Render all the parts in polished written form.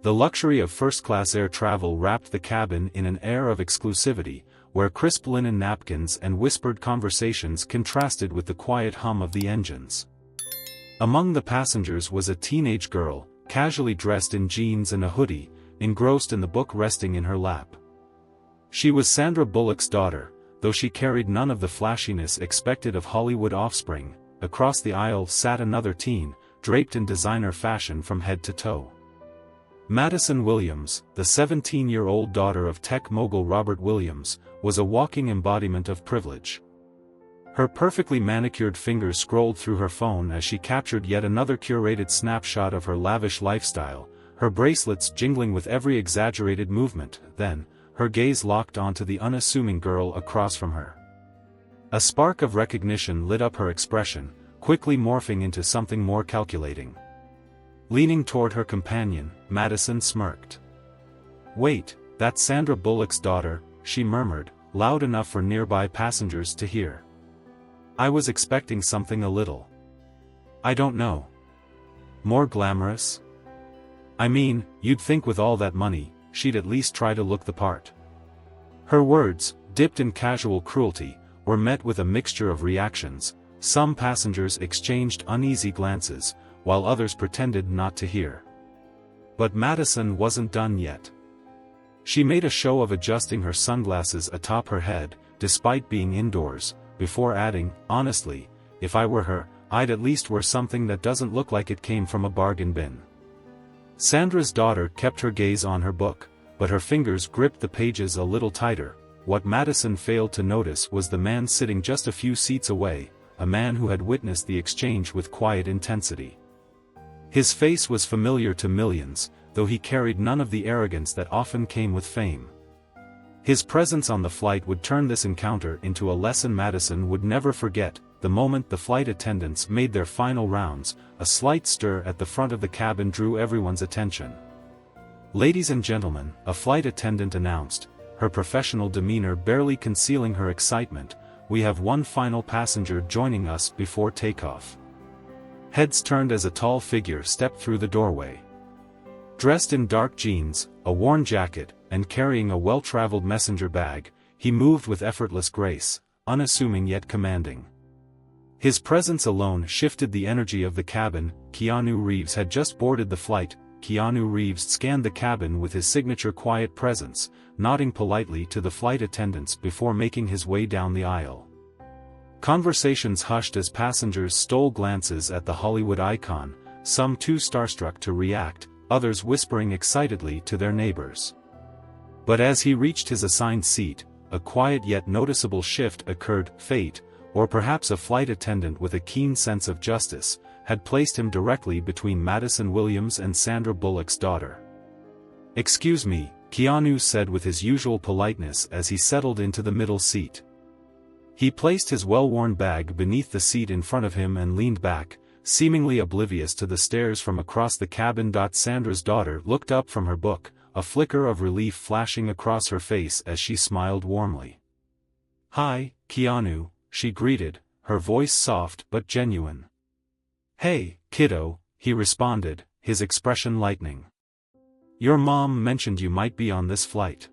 The luxury of first-class air travel wrapped the cabin in an air of exclusivity, where crisp linen napkins and whispered conversations contrasted with the quiet hum of the engines. Among the passengers was a teenage girl, casually dressed in jeans and a hoodie, engrossed in the book resting in her lap. She was Sandra Bullock's daughter, though she carried none of the flashiness expected of Hollywood offspring. Across the aisle sat another teen, draped in designer fashion from head to toe. Madison Williams, the 17-year-old daughter of tech mogul Robert Williams, was a walking embodiment of privilege. Her perfectly manicured fingers scrolled through her phone as she captured yet another curated snapshot of her lavish lifestyle, her bracelets jingling with every exaggerated movement. Then, her gaze locked onto the unassuming girl across from her. A spark of recognition lit up her expression, quickly morphing into something more calculating. Leaning toward her companion, Madison smirked. "Wait, that's Sandra Bullock's daughter," she murmured, loud enough for nearby passengers to hear. "I was expecting something a little, I don't know, more glamorous? I mean, you'd think with all that money, she'd at least try to look the part." Her words, dipped in casual cruelty, were met with a mixture of reactions. Some passengers exchanged uneasy glances, while others pretended not to hear. But Madison wasn't done yet. She made a show of adjusting her sunglasses atop her head, despite being indoors, before adding, "Honestly, if I were her, I'd at least wear something that doesn't look like it came from a bargain bin." Sandra's daughter kept her gaze on her book, but her fingers gripped the pages a little tighter. What Madison failed to notice was the man sitting just a few seats away, a man who had witnessed the exchange with quiet intensity. His face was familiar to millions, though he carried none of the arrogance that often came with fame. His presence on the flight would turn this encounter into a lesson Madison would never forget. The moment the flight attendants made their final rounds, a slight stir at the front of the cabin drew everyone's attention. "Ladies and gentlemen," a flight attendant announced, her professional demeanor barely concealing her excitement, "we have one final passenger joining us before takeoff." Heads turned as a tall figure stepped through the doorway. Dressed in dark jeans, a worn jacket, and carrying a well-traveled messenger bag, he moved with effortless grace, unassuming yet commanding. His presence alone shifted the energy of the cabin. Keanu Reeves had just boarded the flight. Keanu Reeves scanned the cabin with his signature quiet presence, nodding politely to the flight attendants before making his way down the aisle. Conversations hushed as passengers stole glances at the Hollywood icon, some too starstruck to react, others whispering excitedly to their neighbors. But as he reached his assigned seat, a quiet yet noticeable shift occurred. Fate, or perhaps a flight attendant with a keen sense of justice, had placed him directly between Madison Williams and Sandra Bullock's daughter. "Excuse me," Keanu said with his usual politeness as he settled into the middle seat. He placed his well-worn bag beneath the seat in front of him and leaned back, seemingly oblivious to the stares from across the cabin. Sandra's daughter looked up from her book, a flicker of relief flashing across her face as she smiled warmly. "Hi, Keanu," she greeted, her voice soft but genuine. "Hey, kiddo," he responded, his expression lightening. "Your mom mentioned you might be on this flight."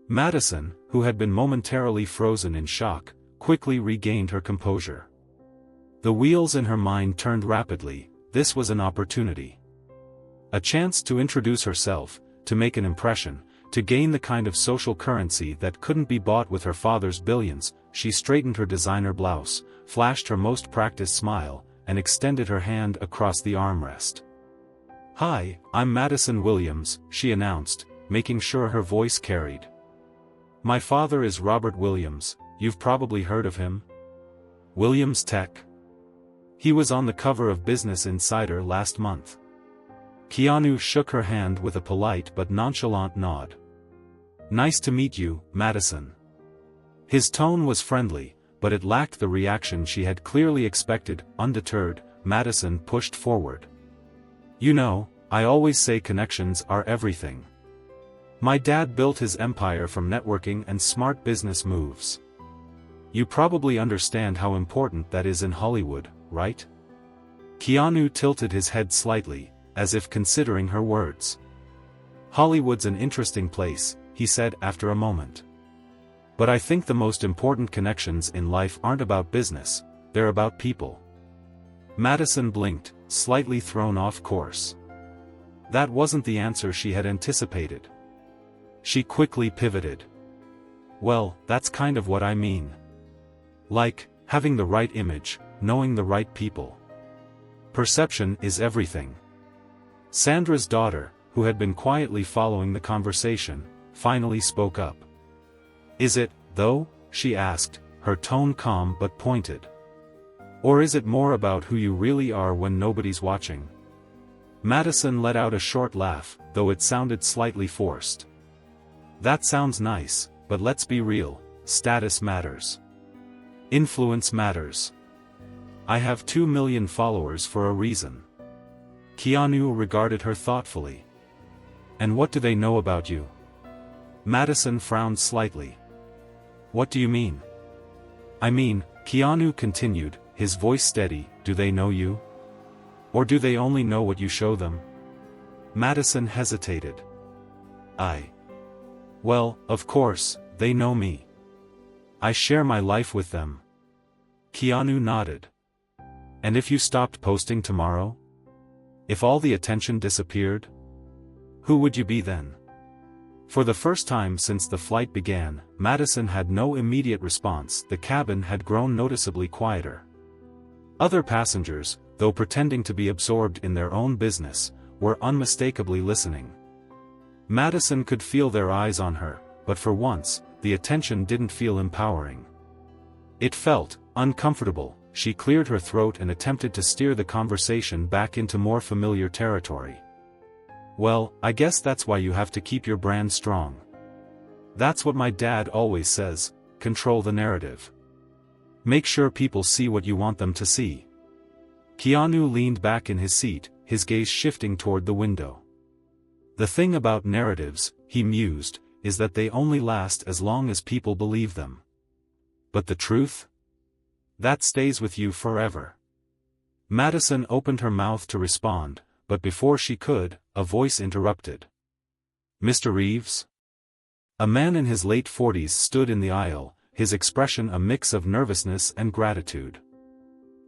Madison, who had been momentarily frozen in shock, quickly regained her composure. The wheels in her mind turned rapidly. This was an opportunity. A chance to introduce herself, to make an impression, to gain the kind of social currency that couldn't be bought with her father's billions. She straightened her designer blouse, flashed her most practiced smile, and extended her hand across the armrest. "Hi, I'm Madison Williams," she announced, making sure her voice carried. "My father is Robert Williams, you've probably heard of him. Williams Tech. He was on the cover of Business Insider last month." Keanu shook her hand with a polite but nonchalant nod. "Nice to meet you, Madison." His tone was friendly, but it lacked the reaction she had clearly expected. Undeterred, Madison pushed forward. "You know, I always say connections are everything. My dad built his empire from networking and smart business moves. You probably understand how important that is in Hollywood, right?" Keanu tilted his head slightly, as if considering her words. Hollywood's an interesting place, he said after a moment. But I think the most important connections in life aren't about business, they're about people. Madison blinked, slightly thrown off course. That wasn't the answer she had anticipated. She quickly pivoted. Well, that's kind of what I mean. Like, having the right image, knowing the right people. Perception is everything. Sandra's daughter, who had been quietly following the conversation, finally spoke up. Is it, though? She asked, her tone calm but pointed. Or is it more about who you really are when nobody's watching? Madison let out a short laugh, though it sounded slightly forced. That sounds nice, but let's be real, status matters. Influence matters. I have 2 million followers for a reason. Keanu regarded her thoughtfully. And what do they know about you? Madison frowned slightly. What do you mean? I mean, Keanu continued, his voice steady, do they know you? Or do they only know what you show them? Madison hesitated. Well, of course, they know me. I share my life with them. Keanu nodded. And if you stopped posting tomorrow? If all the attention disappeared? Who would you be then? For the first time since the flight began, Madison had no immediate response. The cabin had grown noticeably quieter. Other passengers, though pretending to be absorbed in their own business, were unmistakably listening. Madison could feel their eyes on her, but for once, the attention didn't feel empowering. It felt uncomfortable. She cleared her throat and attempted to steer the conversation back into more familiar territory. Well, I guess that's why you have to keep your brand strong. That's what my dad always says, control the narrative. Make sure people see what you want them to see. Keanu leaned back in his seat, his gaze shifting toward the window. The thing about narratives, he mused, is that they only last as long as people believe them. But the truth? That stays with you forever. Madison opened her mouth to respond, but before she could, a voice interrupted. Mr. Reeves? A man in his late 40s stood in the aisle, his expression a mix of nervousness and gratitude.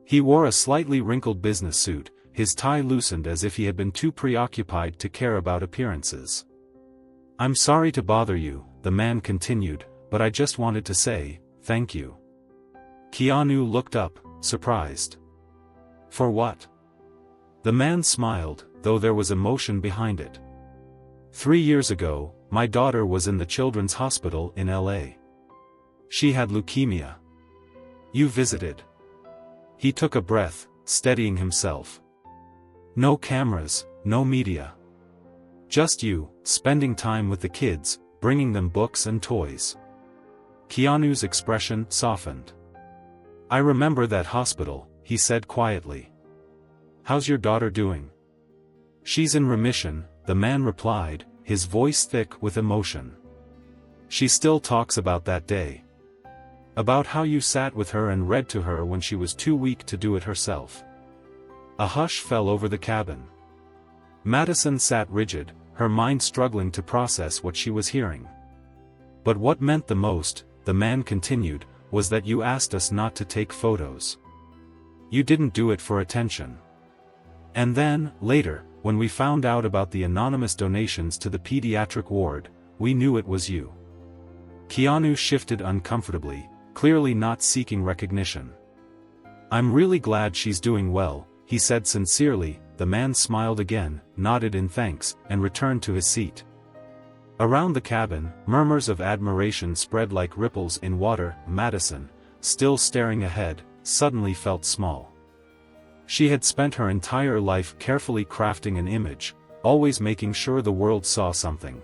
He wore a slightly wrinkled business suit, his tie loosened as if he had been too preoccupied to care about appearances. I'm sorry to bother you, the man continued, but I just wanted to say, thank you. Keanu looked up, surprised. For what? The man smiled, though there was emotion behind it. 3 years ago, my daughter was in the children's hospital in LA. She had leukemia. You visited. He took a breath, steadying himself. No cameras, no media. Just you, spending time with the kids, bringing them books and toys. Keanu's expression softened. I remember that hospital, he said quietly. How's your daughter doing? She's in remission, the man replied, his voice thick with emotion. She still talks about that day. About how you sat with her and read to her when she was too weak to do it herself. A hush fell over the cabin. Madison sat rigid, her mind struggling to process what she was hearing. But what meant the most, the man continued, was that you asked us not to take photos. You didn't do it for attention. And then, later, when we found out about the anonymous donations to the pediatric ward, we knew it was you. Keanu shifted uncomfortably, clearly not seeking recognition. I'm really glad she's doing well, he said sincerely. The man smiled again, nodded in thanks, and returned to his seat. Around the cabin, murmurs of admiration spread like ripples in water. Madison, still staring ahead, suddenly felt small. She had spent her entire life carefully crafting an image, always making sure the world saw something.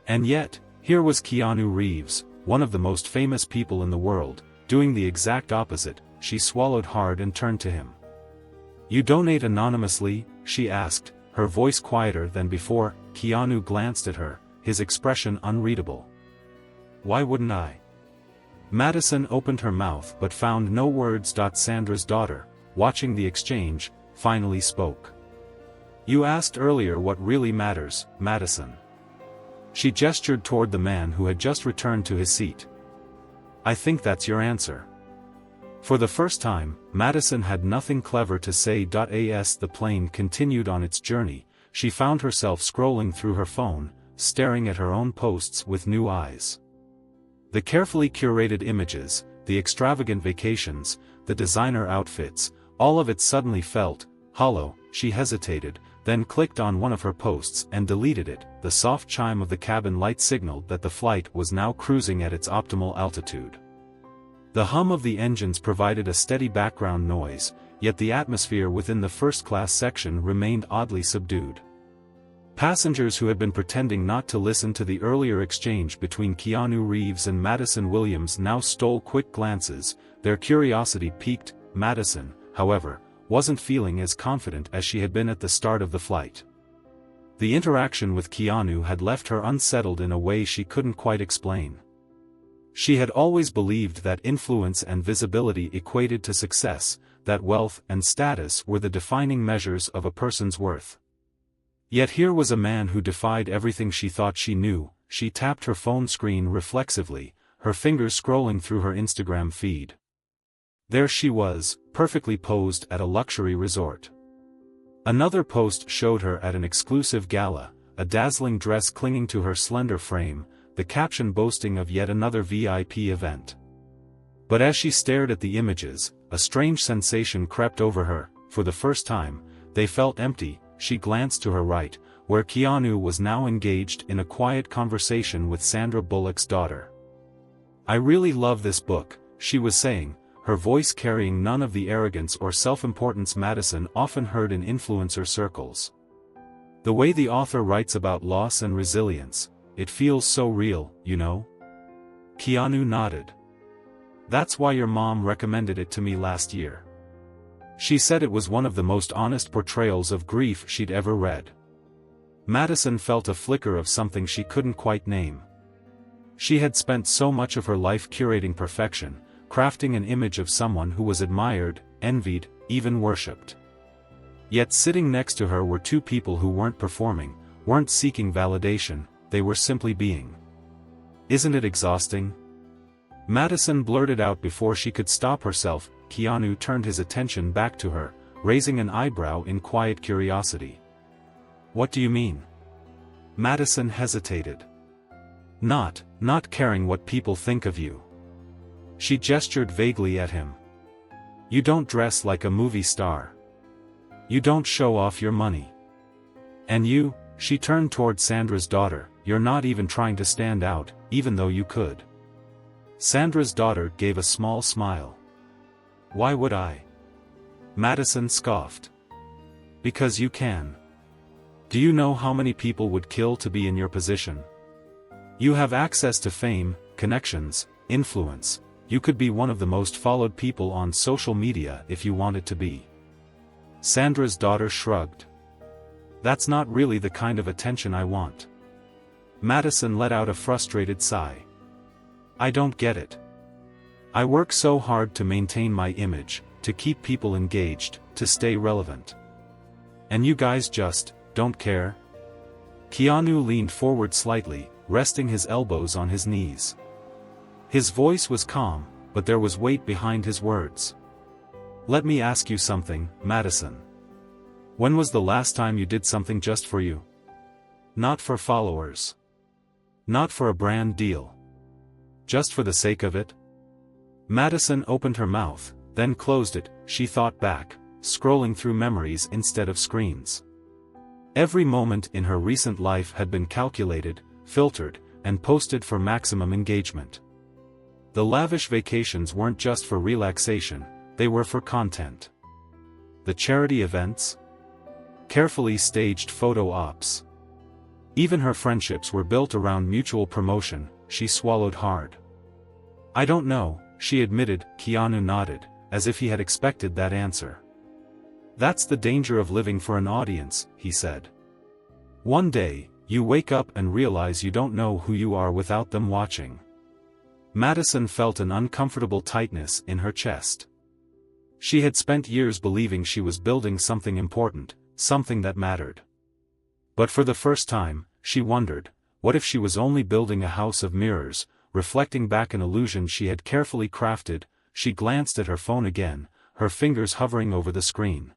And yet, here was Keanu Reeves, one of the most famous people in the world, doing the exact opposite. She swallowed hard and turned to him. You donate anonymously? She asked, her voice quieter than before. Keanu glanced at her, his expression unreadable. Why wouldn't I? Madison opened her mouth but found no words. Sandra's daughter, watching the exchange, finally spoke. You asked earlier what really matters, Madison. She gestured toward the man who had just returned to his seat. "I think that's your answer." For the first time, Madison had nothing clever to say. As the plane continued on its journey, she found herself scrolling through her phone, staring at her own posts with new eyes. The carefully curated images, the extravagant vacations, the designer outfits, all of it suddenly felt hollow. She hesitated, then clicked on one of her posts and deleted it. The soft chime of the cabin light signaled that the flight was now cruising at its optimal altitude. The hum of the engines provided a steady background noise, yet the atmosphere within the first-class section remained oddly subdued. Passengers who had been pretending not to listen to the earlier exchange between Keanu Reeves and Madison Williams now stole quick glances, their curiosity piqued. Madison, however, wasn't feeling as confident as she had been at the start of the flight. The interaction with Keanu had left her unsettled in a way she couldn't quite explain. She had always believed that influence and visibility equated to success, that wealth and status were the defining measures of a person's worth. Yet here was a man who defied everything she thought she knew. She tapped her phone screen reflexively, her fingers scrolling through her Instagram feed. There she was, perfectly posed at a luxury resort. Another post showed her at an exclusive gala, a dazzling dress clinging to her slender frame, the caption boasting of yet another VIP event. But as she stared at the images, a strange sensation crept over her. For the first time, they felt empty. She glanced to her right, where Keanu was now engaged in a quiet conversation with Sandra Bullock's daughter. "I really love this book," she was saying, her voice carrying none of the arrogance or self-importance Madison often heard in influencer circles. "The way the author writes about loss and resilience, it feels so real, you know?" Keanu nodded. "That's why your mom recommended it to me last year. She said it was one of the most honest portrayals of grief she'd ever read." Madison felt a flicker of something she couldn't quite name. She had spent so much of her life curating perfection, crafting an image of someone who was admired, envied, even worshipped. Yet sitting next to her were two people who weren't performing, weren't seeking validation, they were simply being. "Isn't it exhausting?" Madison blurted out before she could stop herself. Keanu turned his attention back to her, raising an eyebrow in quiet curiosity. "What do you mean?" Madison hesitated. Not caring what people think of you." She gestured vaguely at him. "You don't dress like a movie star. You don't show off your money. And you," she turned toward Sandra's daughter, "you're not even trying to stand out, even though you could." Sandra's daughter gave a small smile. "Why would I?" Madison scoffed. "Because you can. Do you know how many people would kill to be in your position? You have access to fame, connections, influence. You could be one of the most followed people on social media if you wanted to be." Sandra's daughter shrugged. "That's not really the kind of attention I want." Madison let out a frustrated sigh. "I don't get it. I work so hard to maintain my image, to keep people engaged, to stay relevant. And you guys just don't care?" Keanu leaned forward slightly, resting his elbows on his knees. His voice was calm, but there was weight behind his words. "Let me ask you something, Madison. When was the last time you did something just for you? Not for followers. Not for a brand deal. Just for the sake of it?" Madison opened her mouth, then closed it. She thought back, scrolling through memories instead of screens. Every moment in her recent life had been calculated, filtered, and posted for maximum engagement. The lavish vacations weren't just for relaxation, they were for content. The charity events? Carefully staged photo ops. Even her friendships were built around mutual promotion. She swallowed hard. "I don't know," she admitted. Keanu nodded, as if he had expected that answer. "That's the danger of living for an audience," he said. "One day, you wake up and realize you don't know who you are without them watching." Madison felt an uncomfortable tightness in her chest. She had spent years believing she was building something important, something that mattered. But for the first time, she wondered, What if she was only building a house of mirrors, reflecting back an illusion she had carefully crafted? She glanced at her phone again, her fingers hovering over the screen.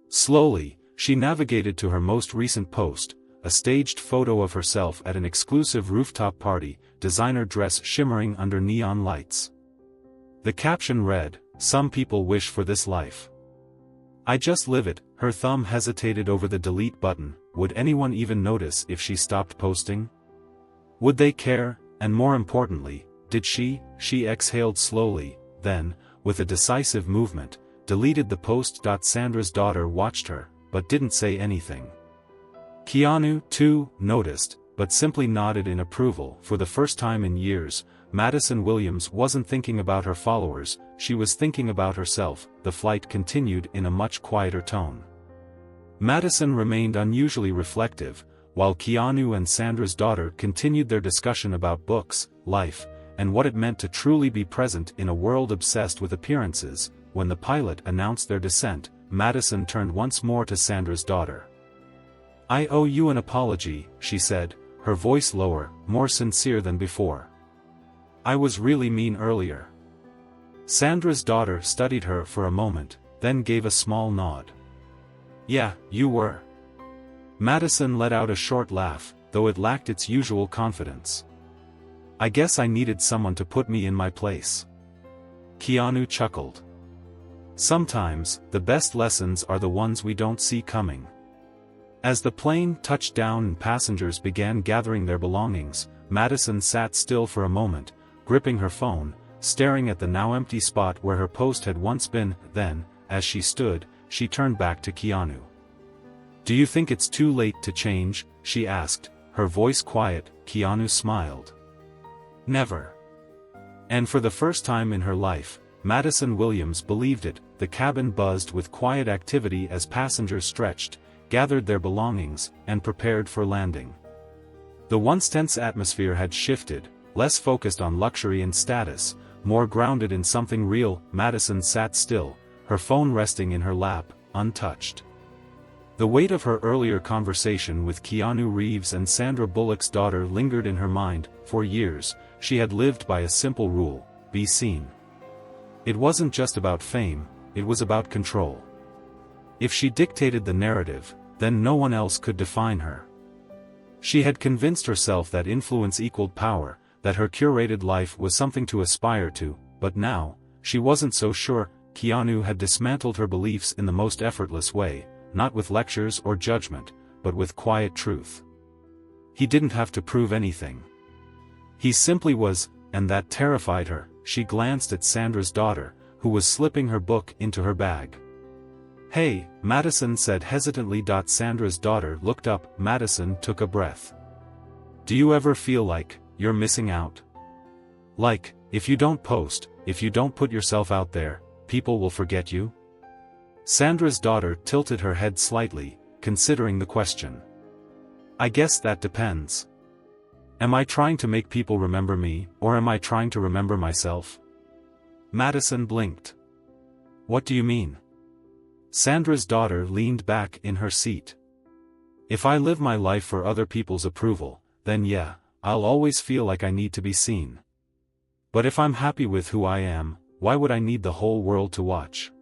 Slowly, she navigated to her most recent post, a staged photo of herself at an exclusive rooftop party, designer dress shimmering under neon lights. The caption read, "Some people wish for this life. I just live it." Her thumb hesitated over the delete button. Would anyone even notice if she stopped posting? Would they care, and more importantly, did she? She exhaled slowly, then, with a decisive movement, deleted the post. Sandra's daughter watched her, but didn't say anything. Keanu, too, noticed, but simply nodded in approval. For the first time in years, Madison Williams wasn't thinking about her followers, she was thinking about herself. The flight continued in a much quieter tone. Madison remained unusually reflective, while Keanu and Sandra's daughter continued their discussion about books, life, and what it meant to truly be present in a world obsessed with appearances. When the pilot announced their descent, Madison turned once more to Sandra's daughter. "I owe you an apology," she said, her voice lower, more sincere than before. "I was really mean earlier." Sandra's daughter studied her for a moment, then gave a small nod. "Yeah, you were." Madison let out a short laugh, though it lacked its usual confidence. "I guess I needed someone to put me in my place." Keanu chuckled. "Sometimes, the best lessons are the ones we don't see coming." As the plane touched down and passengers began gathering their belongings, Madison sat still for a moment, gripping her phone, staring at the now empty spot where her post had once been. Then, as she stood, she turned back to Keanu. "Do you think it's too late to change?" she asked, her voice quiet. Keanu smiled. "Never." And for the first time in her life, Madison Williams believed it. The cabin buzzed with quiet activity as passengers stretched, gathered their belongings, and prepared for landing. The once tense atmosphere had shifted, less focused on luxury and status, more grounded in something real. Madison sat still, her phone resting in her lap, untouched. The weight of her earlier conversation with Keanu Reeves and Sandra Bullock's daughter lingered in her mind. For years, she had lived by a simple rule: be seen. It wasn't just about fame, it was about control. If she dictated the narrative, then no one else could define her. She had convinced herself that influence equaled power, that her curated life was something to aspire to, but now, she wasn't so sure. Keanu had dismantled her beliefs in the most effortless way, not with lectures or judgment, but with quiet truth. He didn't have to prove anything. He simply was, and that terrified her. She glanced at Sandra's daughter, who was slipping her book into her bag. "Hey," Madison said hesitantly. Sandra's daughter looked up. Madison took a breath. "Do you ever feel like you're missing out? Like, if you don't post, if you don't put yourself out there, people will forget you?" Sandra's daughter tilted her head slightly, considering the question. "I guess that depends. Am I trying to make people remember me, or am I trying to remember myself?" Madison blinked. "What do you mean?" Sandra's daughter leaned back in her seat. "If I live my life for other people's approval, then yeah, I'll always feel like I need to be seen. But if I'm happy with who I am, why would I need the whole world to watch?"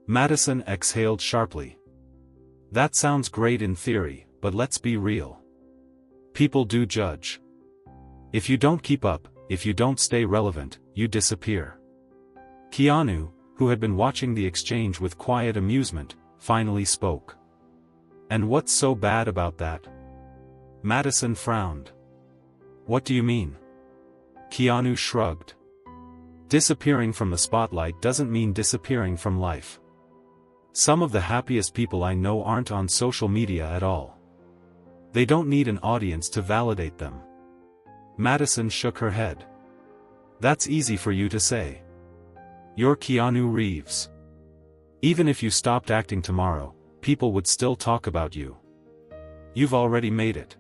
Madison exhaled sharply. "That sounds great in theory, but let's be real. People do judge. If you don't keep up, if you don't stay relevant, you disappear." Keanu, who had been watching the exchange with quiet amusement, finally spoke. "And what's so bad about that?" Madison frowned. "What do you mean?" Keanu shrugged. "Disappearing from the spotlight doesn't mean disappearing from life. Some of the happiest people I know aren't on social media at all. They don't need an audience to validate them." Madison shook her head. "That's easy for you to say. You're Keanu Reeves. Even if you stopped acting tomorrow, people would still talk about you. You've already made it."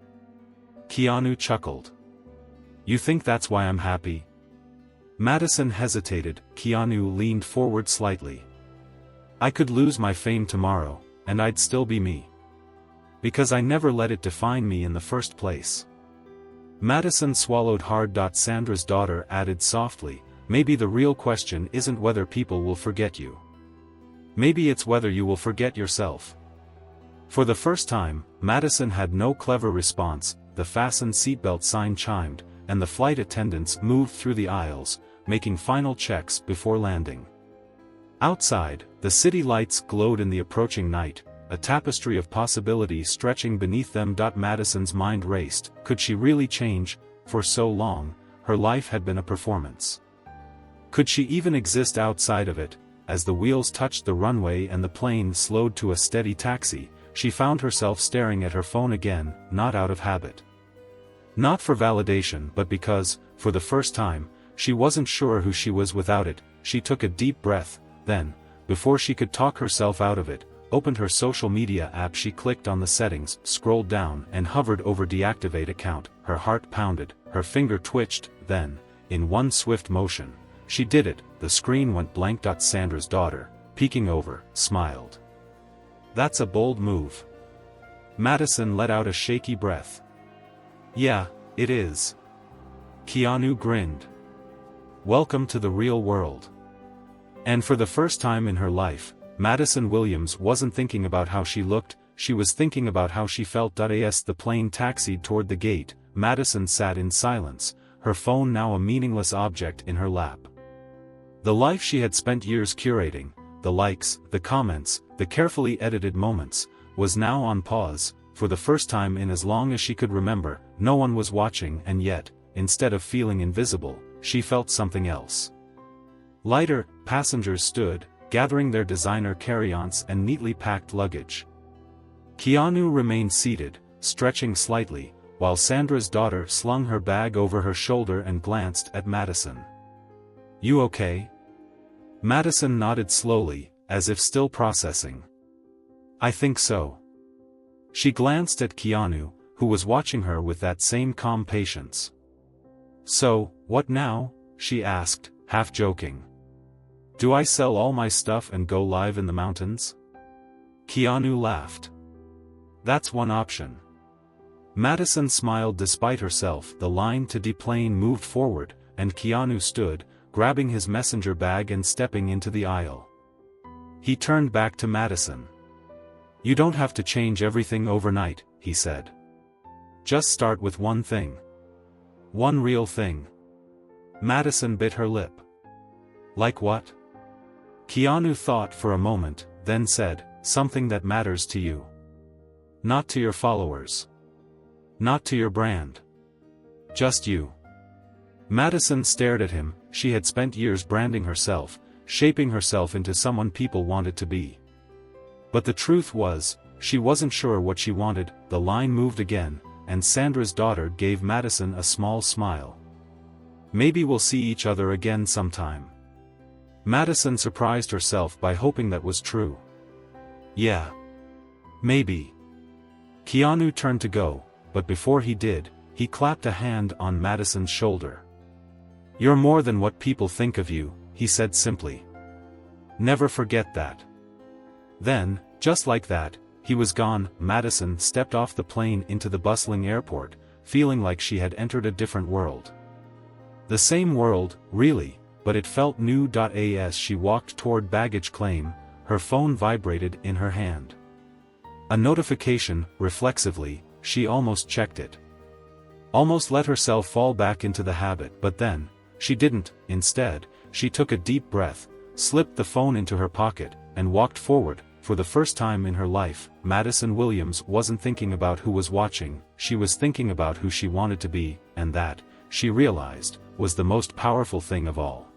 Keanu chuckled. "You think that's why I'm happy?" Madison hesitated. Keanu leaned forward slightly. "I could lose my fame tomorrow, and I'd still be me. Because I never let it define me in the first place. Madison swallowed hard. Sandra's daughter added softly, maybe the real question isn't whether people will forget you. Maybe it's whether you will forget yourself. For the first time, Madison had no clever response. The fasten seatbelt sign chimed, and the flight attendants moved through the aisles, making final checks before landing. Outside, the city lights glowed in the approaching night, a tapestry of possibility stretching beneath them. Madison's mind raced. Could she really change? For so long, her life had been a performance. Could she even exist outside of it? As the wheels touched the runway and the plane slowed to a steady taxi, she found herself staring at her phone again, not out of habit. Not for validation but because, for the first time, she wasn't sure who she was without it. She took a deep breath, then, before she could talk herself out of it, opened her social media app. She clicked on the settings, scrolled down and hovered over deactivate account. Her heart pounded, her finger twitched, then, in one swift motion, she did it. The screen went blank. Sandra's daughter, peeking over, smiled. That's a bold move. Madison let out a shaky breath. Yeah, it is. Keanu grinned. Welcome to the real world. And for the first time in her life, Madison Williams wasn't thinking about how she looked, she was thinking about how she felt. As the plane taxied toward the gate, Madison sat in silence, her phone now a meaningless object in her lap. The life she had spent years curating, the likes, the comments, the carefully edited moments, was now on pause. For the first time in as long as she could remember, no one was watching, and yet, instead of feeling invisible, she felt something else. Lighter, passengers stood, gathering their designer carry-ons and neatly packed luggage. Keanu remained seated, stretching slightly, while Sandra's daughter slung her bag over her shoulder and glanced at Madison. You okay? Madison nodded slowly, as if still processing. I think so. She glanced at Keanu, who was watching her with that same calm patience. So, what now? She asked, half joking. Do I sell all my stuff and go live in the mountains? Keanu laughed. That's one option. Madison smiled despite herself. The line to deplane moved forward, and Keanu stood, grabbing his messenger bag and stepping into the aisle. He turned back to Madison. You don't have to change everything overnight, he said. Just start with one thing. One real thing. Madison bit her lip. Like what? Keanu thought for a moment, then said, something that matters to you. Not to your followers. Not to your brand. Just you. Madison stared at him. She had spent years branding herself, shaping herself into someone people wanted to be. But the truth was, she wasn't sure what she wanted. The line moved again, and Sandra's daughter gave Madison a small smile. Maybe we'll see each other again sometime. Madison surprised herself by hoping that was true. Yeah. Maybe. Keanu turned to go, but before he did, he clapped a hand on Madison's shoulder. You're more than what people think of you, he said simply. Never forget that. Then, just like that, he was gone. Madison stepped off the plane into the bustling airport, feeling like she had entered a different world. The same world, really, but it felt new. As she walked toward baggage claim, her phone vibrated in her hand. A notification. Reflexively, she almost checked it. Almost let herself fall back into the habit, but then, she didn't. Instead, she took a deep breath, slipped the phone into her pocket, and walked forward. For the first time in her life, Madison Williams wasn't thinking about who was watching, she was thinking about who she wanted to be, and that, she realized, was the most powerful thing of all.